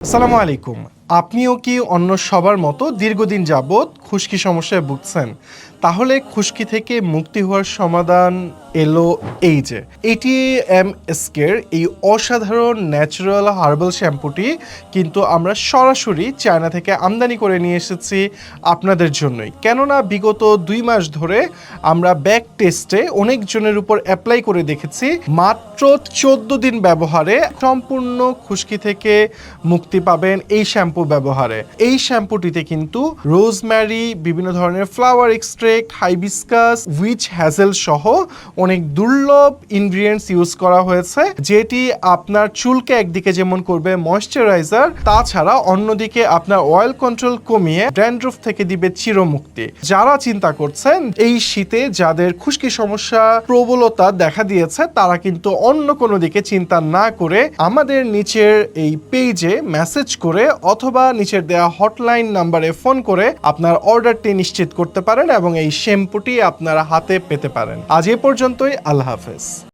আসসালামু আলাইকুম। আপনিও কি অন্য সবার মতো দীর্ঘদিন যাবৎ খুশকি সমস্যায় ভুগছেন? তাহলে খুশকি থেকে মুক্তি হওয়ার সমাধান এলো এই যে ATMSK-এর এই অসাধারণ ন্যাচারাল হার্বাল শ্যাম্পুটি কিন্তু আমরা সরাসরি চায়না থেকে আমদানি করে নিয়ে এসেছি আপনাদের জন্যই। কেননা বিগত 2 মাস ধরে আমরা ব্যাক টেস্টে অনেকজনের উপর অ্যাপ্লাই করে দেখেছি, মাত্র 14 দিন ব্যবহারে সম্পূর্ণ খুশকি থেকে মুক্তি পাবেন এই শ্যাম্পু ব্যবহারে। এই শ্যাম্পুটিতে কিন্তু রোজম্যারি, বিভিন্ন ধরনের ফ্লাওয়ার এক্সট্রেক্ট, হাইবিস্কাস, উইচ হ্যাজেল সহ অনেক দুর্লভ ইনগ্রিডিয়েন্টস ইউজ করা হয়েছে, যেটি আপনার চুলকে একদিকে যেমন করবে ময়েশ্চারাইজার, তাছাড়া অন্যদিকে আপনার অয়েল কন্ট্রোল কমিয়ে ড্যান্ড্রফ থেকে দিবে চিরমুক্তি। যারা চিন্তা করছেন এই শীতে যাদের খুশকি সমস্যা প্রবলতা দেখা দিয়েছে, তারা কিন্তু অন্য কোনো দিকে চিন্তা না করে আমাদের নিচের এই পেজে মেসেজ করে অথবা নিচের দেওয়া হটলাইন নাম্বারে ফোন করে আপনার অর্ডারটি নিশ্চিত করতে পারেন এবং এই শ্যাম্পুটি আপনারা হাতে পেতে পারেন। আজ এ পর্যন্তই। আল্লাহ হাফেজ।